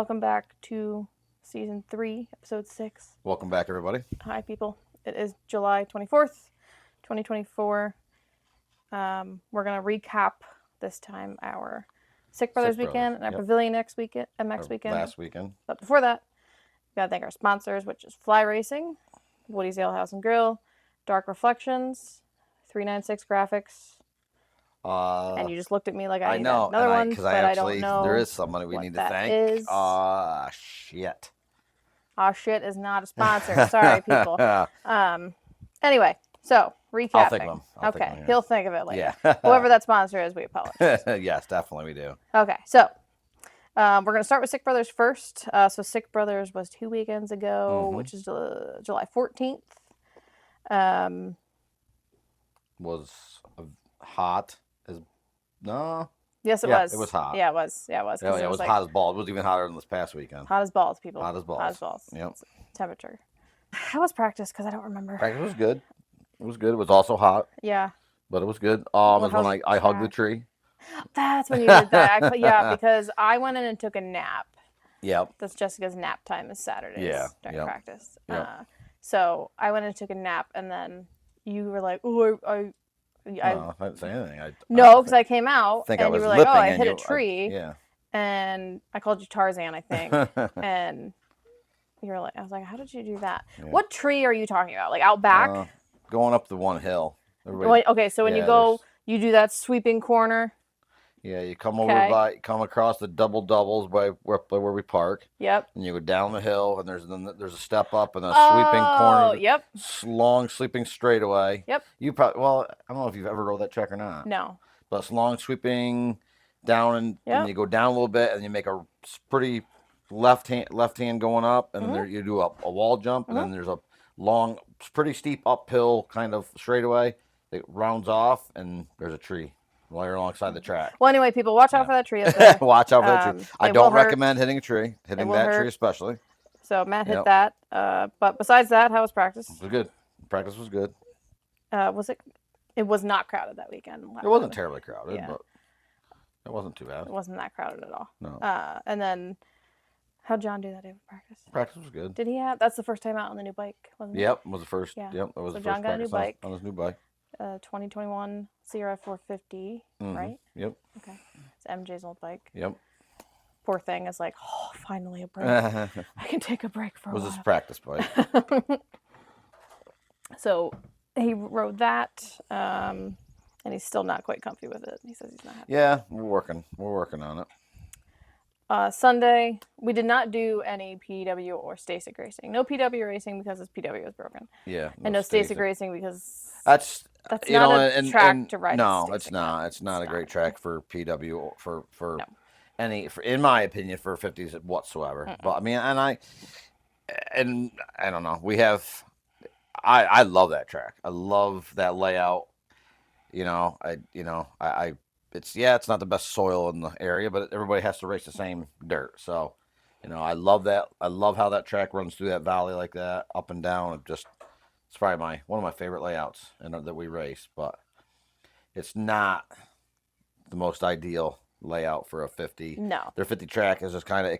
Welcome back to Season 3, Episode 6. Welcome back, everybody. Hi, people. It is July 24th, 2024. We're going to recap this time our Sick Brothers weekend and our Pavilion next weekend, MX weekend. Last weekend. But before that, we got to thank our sponsors, which is Fly Racing, Woody's Ale House and Grill, Dark Reflections, 396 Graphics. And you just looked at me like I know another one, but I don't know. There is somebody we need to thank. Shit. Shit is not a sponsor. Sorry, people. Anyway, so recapping. I'll think of them. Okay, he'll think of it later. Yeah. Whoever that sponsor is, we apologize. Yes, definitely we do. Okay, so we're going to start with Sick Brothers first. So Sick Brothers was 2 weekends ago, which is July 14th. Was hot as no. Yes, it was. It was hot. Yeah, it was. Yeah, it was. Yeah, it was hot as balls. It was even hotter than this past weekend. Hot as balls, people. Hot as balls. Hot as balls. Yep. Temperature. How was practice? Because I don't remember. Practice was good. It was good. It was also hot. Yeah. But it was good. It was when I hugged the tree. That's when you did that. Yeah, because I went in and took a nap. Yep. That's Jessica's nap time is Saturdays during practice. Yep. So I went and took a nap, and then you were like, "Oh, I didn't say anything. Because I came out and you were like, "Oh, I hit a tree." Yeah. And I called you Tarzan, I think. And you were like, I was like, "How did you do that?" Yeah. What tree are you talking about? Like out back? Going up the one hill. Okay, so when you go, you do that sweeping corner. Yeah, you come come across the double doubles by where we park. Yep. And you go down the hill, and there's a step up and a sweeping corner. Yep. Long sweeping straightaway. Yep. You probably I don't know if you've ever rode that track or not. No. But it's long sweeping down and you go down a little bit, and you make a pretty left hand going up, and then there you do a wall jump, and then there's a long, pretty steep uphill kind of straightaway that rounds off, and there's a tree while you're alongside the track. Well, anyway, people, watch out for that tree up there. Watch out for that tree. I don't recommend hitting a tree. Hitting that tree especially. So Matt hit that. But besides that, how was practice? It was good. Practice was good. Was it? It was not crowded that weekend. It wasn't terribly crowded, but it wasn't too bad. It wasn't that crowded at all. No. And then, how'd John do that day with practice? Practice was good. Did he have? That's the first time out on the new bike, wasn't it? Yep, it was the first. Yeah. Yep, it was so the John first got a new bike on his new bike. 2021 CRF 450, right? Yep. Okay. It's MJ's old bike. Yep. Poor thing is like, finally a break. I can take a break for a while. It was his practice bike. So he rode that, and he's still not quite comfy with it. He says he's not happy. Yeah, we're working on it. Sunday, we did not do any PW or Stasic racing. No PW racing because his PW was broken. Yeah. And no Stasic racing because that's not a track to ride. No, it's not. It's not a great track for PW or for in my opinion, for 50s whatsoever. Mm-mm. But I mean, and I don't know. I love that track. I love that layout. It's not the best soil in the area, but everybody has to race the same dirt. So, I love that. I love how that track runs through that valley like that, up and down. It's probably one of my favorite layouts that we race, but it's not the most ideal layout for a 50. No. Their 50 track is just they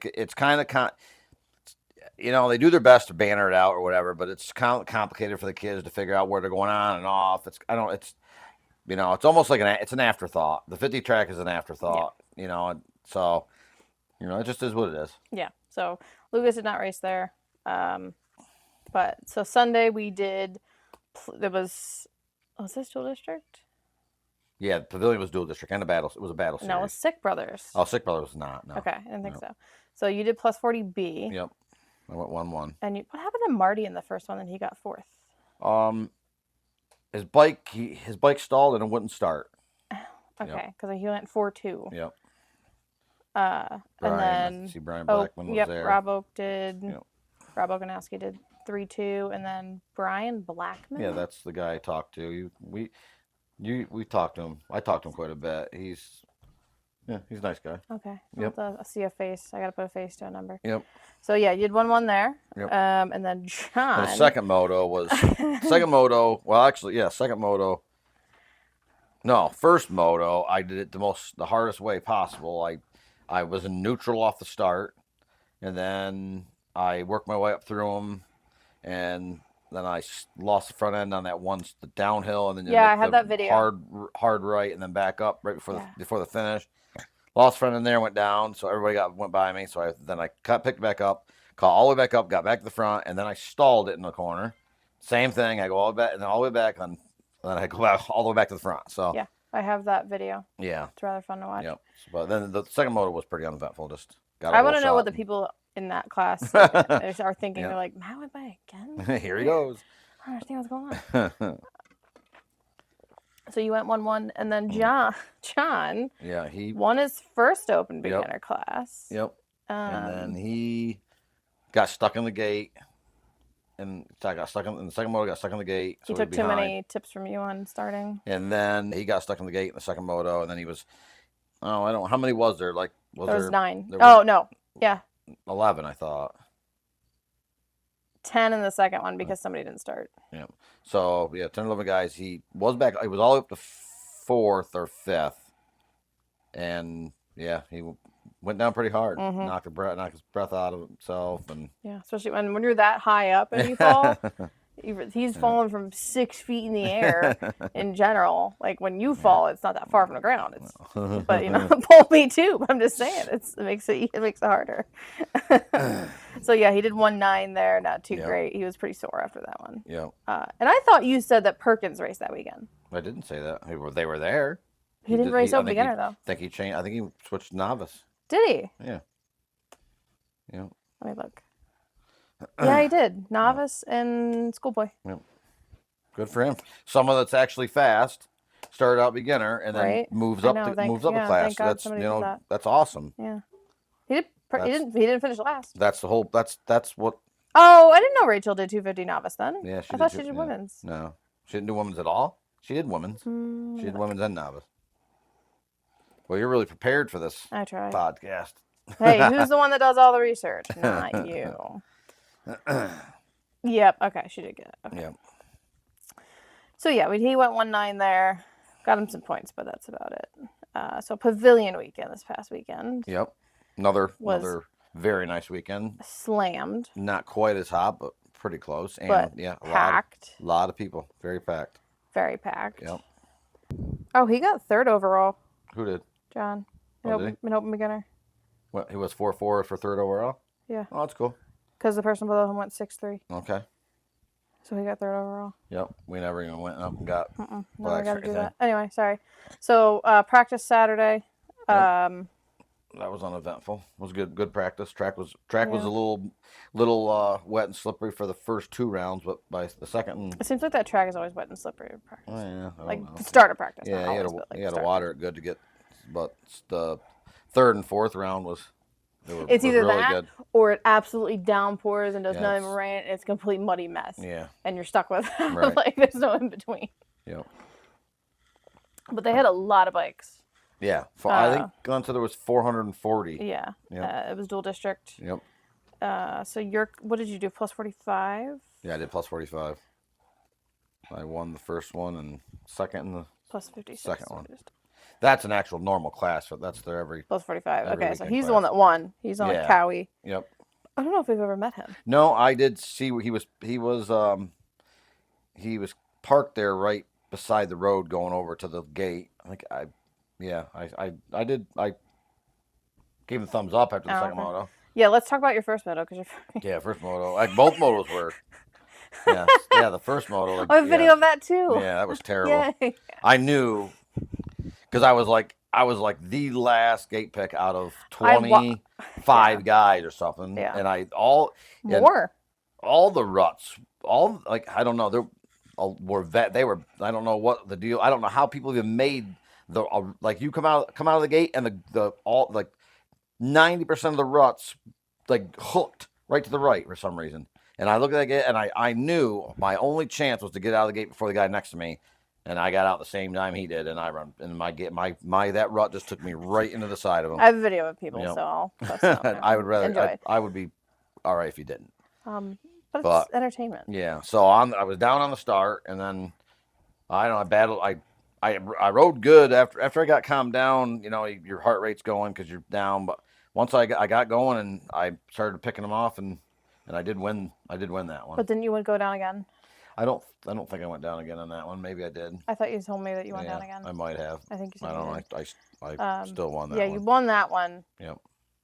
do their best to banner it out or whatever, but it's kind of complicated for the kids to figure out where they're going on and off. It's almost like it's an afterthought. The 50 track is an afterthought, so, it just is what it is. Yeah. So Lucas did not race there. But so Sunday we did, was this dual district? Yeah, the Pavilion was dual district and it was a battle series. No, it was Sick Brothers. Oh, Sick Brothers was not, no. Okay, I didn't think so. So you did plus 40B. Yep. I went 1-1. And what happened to Marty in the first one and he got fourth? His bike stalled and it wouldn't start. Okay, because he went 4-2. Yep. And then Brian Blackman was there. Rob Oak did. Yep. Rob Oganowski did 3-2, and then Brian Blackman. Yeah, that's the guy I talked to. We talked to him. I talked to him quite a bit. He's a nice guy. Okay. Yep. I'll see a face. I got to put a face to a number. Yep. So, yeah, you did 1-1 there. Yep. And then John. And the second moto was... second moto... No, first moto, I did it the hardest way possible. I was in neutral off the start, and then I worked my way up through them, and then I lost the front end on that the downhill, and then I had that video. hard right, and then back up right before the finish. Lost front end there, went down, so everybody went by me. So I picked back up, caught all the way back up, got back to the front, and then I stalled it in the corner. Same thing. I go all the way back, and then all the way back, and then I go back all the way back to the front. So yeah, I have that video. Yeah, it's rather fun to watch. Yep. But then the second moto was pretty uneventful. Just I want to know what the people in that class are thinking. They're like, "How am I again? Here he goes." I don't understand what's going on. So you went 1-1, and then John, he won his first open beginner class. Yep. And then he got stuck in the gate, and I got stuck in the second moto. Got stuck in the gate. So he took too many tips from you on starting. And then he got stuck in the gate in the second moto, and then he was, I don't know how many was there? Like there was 9. No, yeah, 11, I thought. 10 in the second one because somebody didn't start. Yeah. So 10 or 11 guys. He was back. He was all the way up to 4th or 5th, and he went down pretty hard. Knocked his breath out of himself, and especially when you're that high up and you fall. He's fallen from 6 feet in the air in general. Like when you fall, it's not that far from the ground. But pull me too. But I'm just saying, it makes it harder. So he did 1-9 there. Not too great. He was pretty sore after that one. Yeah. And I thought you said that Perkins raced that weekend. I didn't say that. They were there. He didn't race open beginner though. I think he changed. I think he switched novice. Did he? Yeah. Yeah. Let me look. Yeah, he did. Novice and schoolboy. Yep. Good for him. Someone that's actually fast, started out beginner, and then moves up a class. That's that's awesome. Yeah. He didn't finish last. That's the whole. That's what. Oh, I didn't know Rachel did 250 novice then. Yeah, I thought she did women's. No, she didn't do women's at all. She did women's. She did women's and novice. Well, you're really prepared for this podcast. Hey, who's the one that does all the research? Not you. Yep. Okay, she did get it. Okay. Yep. So he went 1-9 there, got him some points, but that's about it. So Pavilion weekend this past weekend. Yep. Another very nice weekend. Slammed. Not quite as hot, but pretty close. And but packed. A lot of people. Very packed. Very packed. Yep. Oh, he got 3rd overall. Who did? John. An open beginner. What? He was 4-4 for 3rd overall? Yeah. Oh, that's cool. Because the person below him went 6-3. Okay. So he got 3rd overall. Yep. We never even went up and got. No, we got to do that. Anyway, sorry. So practice Saturday. Yep. That was uneventful. It was good practice. Track was a little wet and slippery for the first 2 rounds, but by the second. It seems like that track is always wet and slippery in practice. Oh yeah. The start of practice. Yeah, you had to water it good to get, but the 3rd and 4th round was. It's either really that good. Or it absolutely downpours and does not even rain. It's a complete muddy mess. Yeah. And you're stuck with that. Right. Like there's no in between. Yep. But they had a lot of bikes. Yeah. I think there was 440. Yeah. Yep. It was dual district. Yep. So what did you do? Plus 45? Yeah, I did plus 45. I won the first one and second in the plus 56. Second one. That's an actual normal class, but that's their plus 45. Okay, so he's the one that won. He's on a Cowie. Yep. I don't know if we've ever met him. No, I did see he was parked there right beside the road going over to the gate. I did. I gave him a thumbs up after the second moto. Yeah, let's talk about your first moto because you're. First moto. Both motos were. Yeah, the first moto. I have a video of that too. Yeah, that was terrible. Yay. I knew because I was like the last gate pick out of 25 guys or something. Yeah. And all the ruts, I don't know, they were I don't know what the deal. I don't know how people even made you come out of the gate and the 90% of the ruts hooked right to the right for some reason. And I looked at that gate and I knew my only chance was to get out of the gate before the guy next to me. And I got out the same time he did, and I run. And that rut just took me right into the side of him. I have a video of people, so I'll post it on there. I would be all right if you didn't. But it's entertainment. Yeah. So I was down on the start, and then I battled. I rode good after I got calmed down. Your heart rate's going because you're down. But once I got going and I started picking them off, and I did win. I did win that one. But then you would go down again. I don't think I went down again on that one. Maybe I did. I thought you told me that you went down again. I might have. I think you said I you don't did. know. I still won that one. Yeah, you won that one. Yep.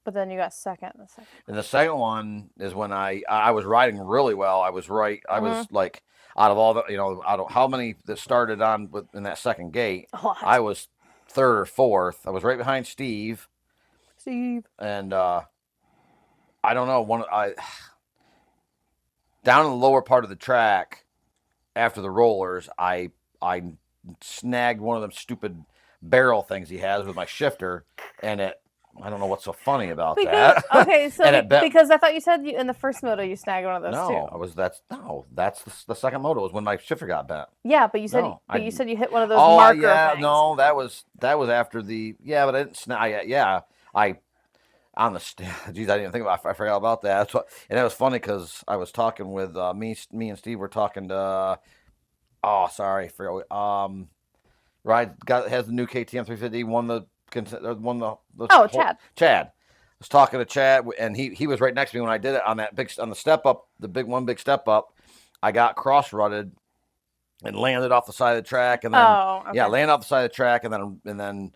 But then you got second in the second. And the second one is when I was riding really well. I was right. I was like, out of all the, out of how many that started on in that second gate, I was third or fourth. I was right behind Steve. And I don't know, down in the lower part of the track after the rollers, I snagged one of them stupid barrel things he has with my shifter, and I don't know what's so funny about that. Okay, so because I thought you said in the first moto you snagged one of those too. That's the second moto was when my shifter got bent. Yeah, but you said you said you hit one of those marker things. No, that was after the but I didn't snag. On the geez, I didn't think about. I forgot about that. And it was funny because I was talking with me and Steve were talking to. Has the new KTM 350 won the Chad. Chad. I was talking to Chad, and he was right next to me when I did it on the step up, the big step up. I got cross rutted and landed off the side of the track, and then landed off the side of the track, and then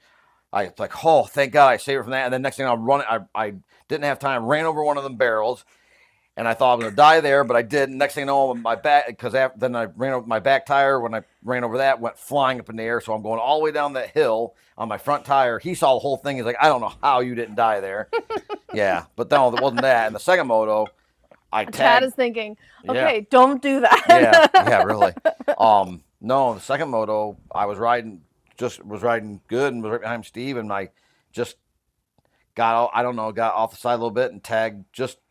I was like, oh, thank God I saved it from that. And then next thing I didn't have time, ran over one of them barrels, and I thought I was going to die there, but I didn't. Next thing you know, my back, because then I ran over my back tire. When I ran over that, went flying up in the air. So I'm going all the way down that hill on my front tire. He saw the whole thing. He's like, I don't know how you didn't die there. Yeah, but no, it wasn't that. In the second moto, Chad is thinking, okay, don't do that. yeah, really. No, the second moto, I was riding good and was right behind Steve, and I just got off the side a little bit and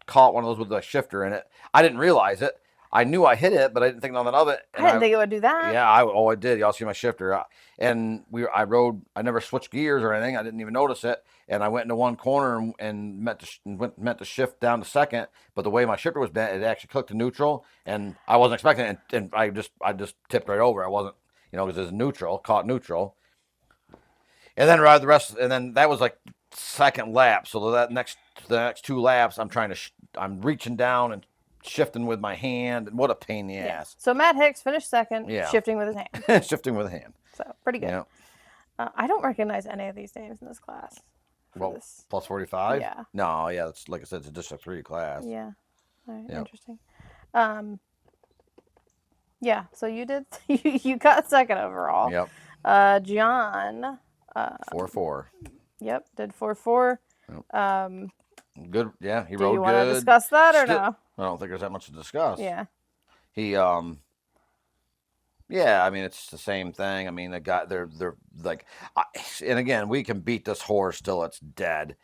caught one of those with a shifter in it. I didn't realize it. I knew I hit it, but I didn't think nothing of it. I didn't think it would do that. Yeah, I did. Y'all see my shifter. And I rode, I never switched gears or anything. I didn't even notice it. And I went into one corner and meant to shift down to second, but the way my shifter was bent, it actually clicked to neutral, and I wasn't expecting it, and I just tipped right over. I wasn't, because it's neutral, caught neutral. And then ride the rest, and then that was like second lap. So the next two laps, I'm reaching down and shifting with my hand, and what a pain in the ass. So Matt Hicks finished second, shifting with his hand. Shifting with a hand. So pretty good. Yeah. I don't recognize any of these names in this class. Plus 45? Yeah. No, yeah, it's like I said, it's a District 3 class. Yeah. All right, interesting. Yeah, so you did, you got second overall. Yep. John. 4-4. Yep, did 4-4. Yep. Good. Yeah, he rode good. Do you want to discuss that or no? I don't think there's that much to discuss. Yeah. He, yeah, I mean, it's the same thing. I mean, they're like, and again, we can beat this horse till it's dead.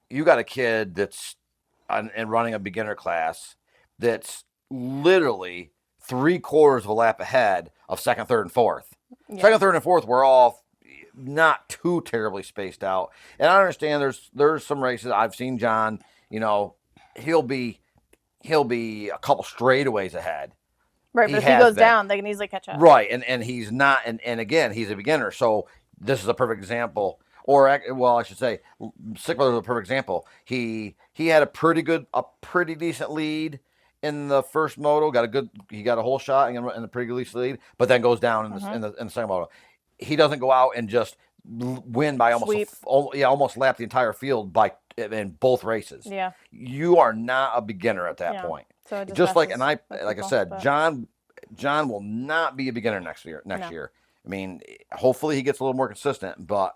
You got a kid that's and running a beginner class that's literally 3/4 of a lap ahead of second, third, and fourth. Yeah. Second, third, and fourth were all not too terribly spaced out. And I understand there's some races I've seen John, he'll be a couple straightaways ahead. Right, but if he goes down, they can easily catch up. Right, and he's not, and again, he's a beginner, so this is a perfect example. Or, well, I should say, Sickler is a perfect example. He had a pretty decent lead in the first moto. He got a whole shot in a pretty good lead, but then goes down in the second moto. He doesn't go out and just win by almost lap the entire field in both races. Yeah, you are not a beginner at that point. So just like I said, John will not be a beginner next year. I mean, hopefully he gets a little more consistent, but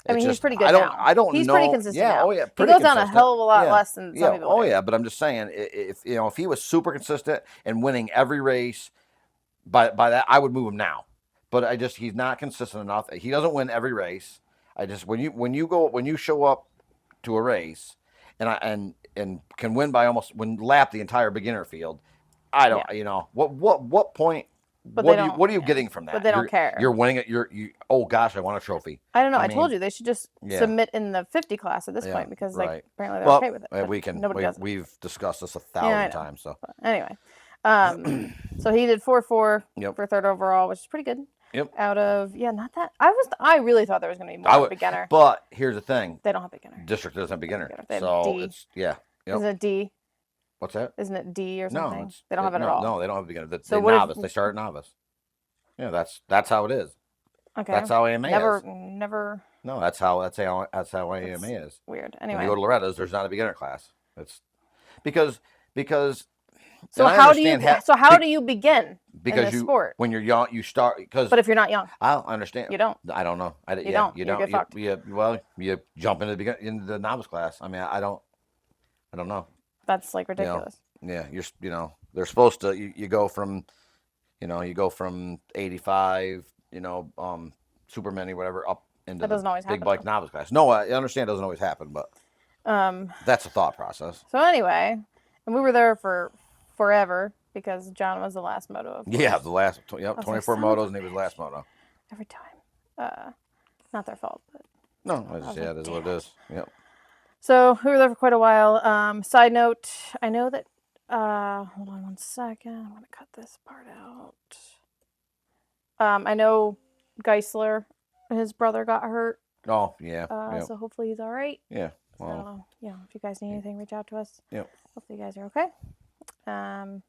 he's pretty good now. I don't know. He's pretty consistent now. Oh yeah, he goes down a hell of a lot less than some people. Oh yeah, but I'm just saying, if he was super consistent and winning every race, by that I would move him now. But he's not consistent enough. He doesn't win every race. When you show up to a race, and can win by lap the entire beginner field. I don't, what point? But what are you getting from that? But they don't care. You're winning it. Oh gosh, I want a trophy. I don't know. I told you they should just submit in the 50 class at this point because apparently they're okay with it. We've discussed this 1,000 times. So but anyway, so he did 4-4 for third overall, which is pretty good. Yep. Out of not that I really thought there was going to be more beginner. But here's the thing. They don't have beginner. District doesn't have beginner. They have so D. It's Yep. Isn't it D? What's that? Isn't it D or something? No, they don't have it at all. No, they don't have a beginner. So novice. They start at novice. Yeah, that's how it is. Okay. That's how AMA is. Never. No, that's how AMA is. Weird. Anyway. When you go to Loretta's, there's not a beginner class. It's because. So how do you begin? Because in this sport? When you're young, you start. But if you're not young, I understand. You don't. I don't know. You don't. You You're don't. get fucked. You jump into the novice class. I mean, I don't know. That's like ridiculous. They're supposed to. You go from 85. Super many, whatever, up into the big bike novice class. No, I understand it doesn't always happen, but that's a thought process. So anyway, and we were there for forever because John was the last moto. Yeah, the last 24 motos, and he was last moto. Every time, not their fault, but no, it is what it is. Yep. So we were there for quite a while. Side note, I know that. Hold on one second. I'm gonna cut this part out. I know Geisler, his brother, got hurt. Oh yeah. So hopefully he's all right. Yeah. Well, so if you guys need anything, reach out to us. Yep. Hopefully you guys are okay. And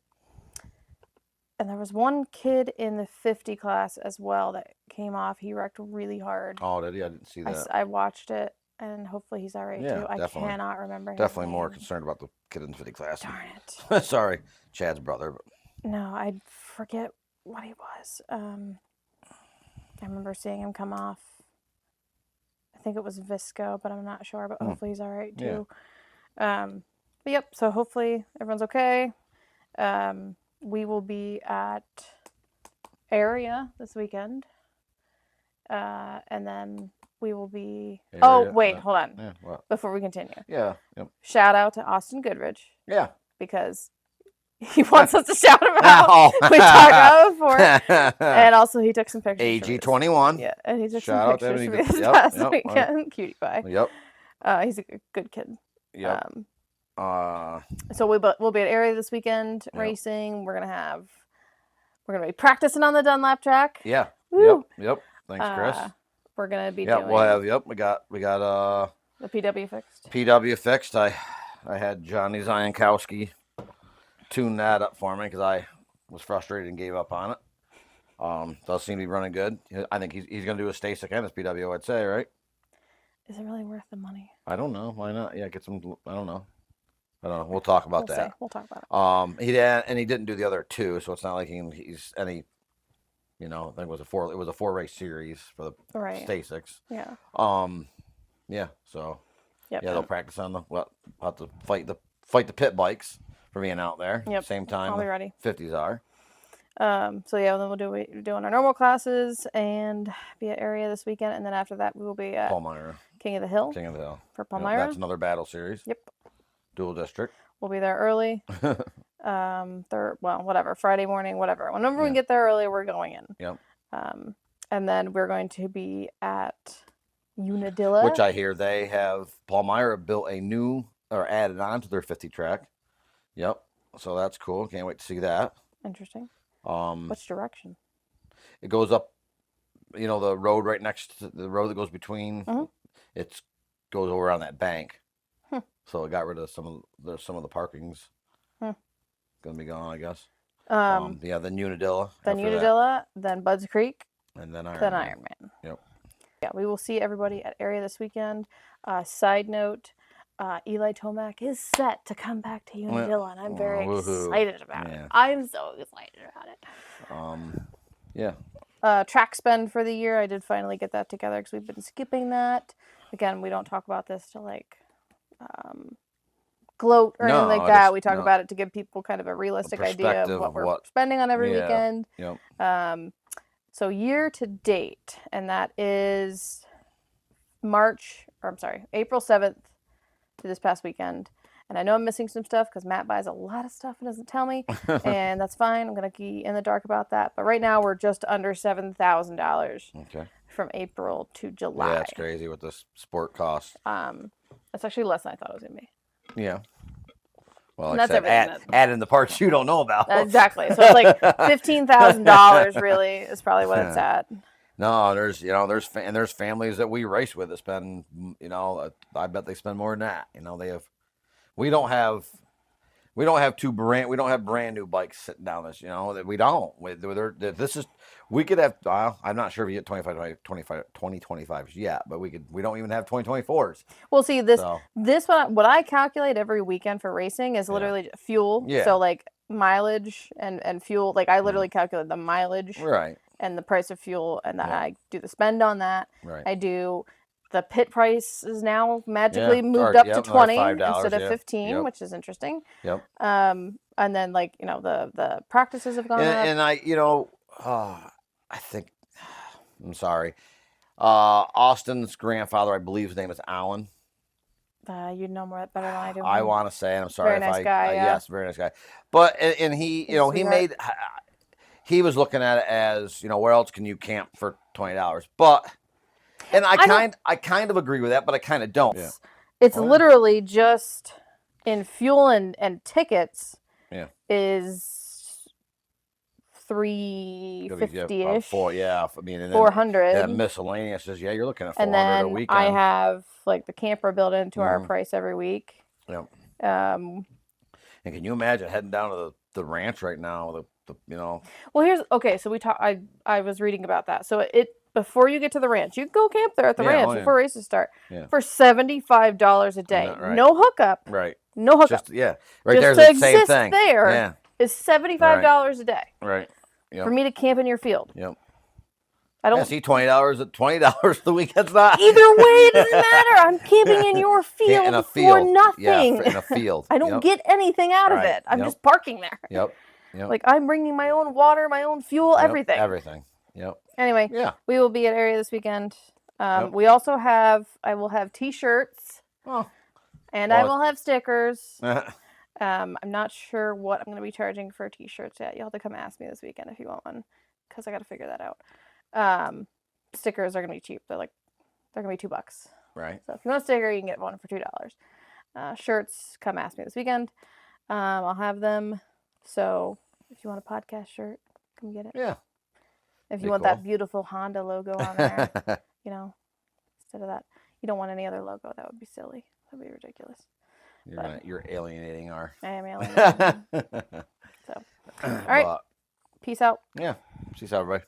there was one kid in the 50 class as well that came off. He wrecked really hard. Oh, did he? I didn't see that. I watched it, and hopefully he's all right too. I cannot remember. Definitely more concerned about the kid in the 50 class. Darn it. Sorry, Chad's brother. No, I forget what he was. I remember seeing him come off. I think it was Visco, but I'm not sure. But hopefully he's all right too. Yeah. But yep. So hopefully everyone's okay. We will be at Area this weekend, and then we will be. Hold on. Yeah, what? Before we continue. Yeah. Yep. Shout out to Austin Goodrich. Yeah. Because he wants us to shout him out. We talked about it before. And also he took some pictures. AG21. Yeah, and he took Shout some pictures out for me this past weekend. Cutie pie. Yep. He's a good kid. Yep. So we'll be at Area this weekend racing. We're gonna be practicing on the Dunlap track. Yeah. Woo. Yep. Thanks, Chris. We're gonna be doing. We'll have. Yep. We got the PW fixed. PW fixed. I had Johnny Ziankowski tune that up for me because I was frustrated and gave up on it. Does seem to be running good. I think he's going to do a Stasic and his PW, I'd say, right? Is it really worth the money? I don't know. Why not? Yeah, get some. I don't know. We'll talk about that. We'll talk about it. He didn't do the other two, so it's not like he's any. I think it was a 4-race series for the Stasics. Yeah. Yeah. So. Yep. Yeah, they'll practice on have to fight the pit bikes for being out there. Yep. Same time. I'll be ready. 50s are. Then we'll be doing our normal classes and be at Area this weekend, and then after that we will be at Palmyra. King of the Hill. For Palmyra. That's another battle series. Yep. Dual district. We'll be there early. Whatever. Friday morning, whatever. Whenever we get there early, we're going in. Yep. And then we're going to be at Unadilla. Which I hear they have Palmyra built a new or added on to their 50 track. Yep. So that's cool. Can't wait to see that. Interesting. Which direction? It goes up, the road right next to the road that goes between. Mm-hmm. It goes over on that bank. Hmm. So it got rid of some of the parkings. Gonna be gone, I guess. Then Unadilla. Then Bud's Creek. And then Ironman. Yep. Yeah, we will see everybody at Area this weekend. Side note, Eli Tomac is set to come back to Unadilla, and I'm very excited about it. I'm so excited about it. Yeah. Track spend for the year, I did finally get that together because we've been skipping that. Again, we don't talk about this to gloat or anything like that. We talk about it to give people kind of a realistic idea of what we're spending on every weekend. Yep. So year to date, and that is April 7th to this past weekend. And I know I'm missing some stuff because Matt buys a lot of stuff and doesn't tell me. And that's fine. I'm going to be in the dark about that. But right now we're just under $7,000 from April to July. Yeah, that's crazy what this sport costs. That's actually less than I thought it was going to be. Yeah. Well, and like that's everything. Add in the parts you don't know about. Exactly. So it's like $15,000 really is probably what it's at. No, there's families that we race with that spend, I bet they spend more than that. We don't have brand new bikes sitting down this, that we don't. We could have, I'm not sure if you get 2025s yet, but we don't even have 2024s. Well, see, this what I calculate every weekend for racing is literally fuel. Yeah. So like mileage and fuel, like I literally calculate the mileage. Right. And the price of fuel, and then I do the spend on that. Right. I do the pit price is now magically moved up to 20 instead of 15, which is interesting. Yep. And then the practices have gone up. And I think, I'm sorry, Austin's grandfather, I believe his name is Alan. You know more better than I do. I want to say, and I'm sorry very nice guy. Yes, very nice guy. But and he, he made. He was looking at it as, where else can you camp for $20? But, and I kind of agree with that, but I kind of don't. Yeah. It's literally just in fuel and tickets. Yeah. Is $350-ish. I mean, and then 400. That miscellaneous is you're looking at $400 and then a weekend. I have like the camper built into our price every week. Yep. And can you imagine heading down to the ranch right now? Well, so I was reading about that. So before you get to the ranch, you can go camp there at the ranch before races start for $75 a day. Right. No hookup. Right. No hookup. Right just there's the same thing. There is $75 a day. Right. Yep. For me to camp in your field. Yep. I don't see $20 at $20 the weekend's not. Either way, it doesn't matter. I'm camping in your field for nothing. Yeah, in a field. I don't get anything out of it. I'm just parking there. Yep. Yep. Like I'm bringing my own water, my own fuel, everything. Everything. Yep. Anyway, we will be at area this weekend. We also I will have T-shirts. And I will have stickers. I'm not sure what I'm going to be charging for T-shirts yet. You'll have to come ask me this weekend if you want one, because I got to figure that out. Stickers are going to be cheap. They're going to be $2. Right. So if you want a sticker, you can get one for $2. Shirts, come ask me this weekend. I'll have them. So if you want a podcast shirt, come get it. Yeah. If you want that beautiful Honda logo on there, instead of that, you don't want any other logo. That would be silly. That would be ridiculous. You're alienating our. I am alienating. So, all right. Peace out. Yeah. Peace out, everybody.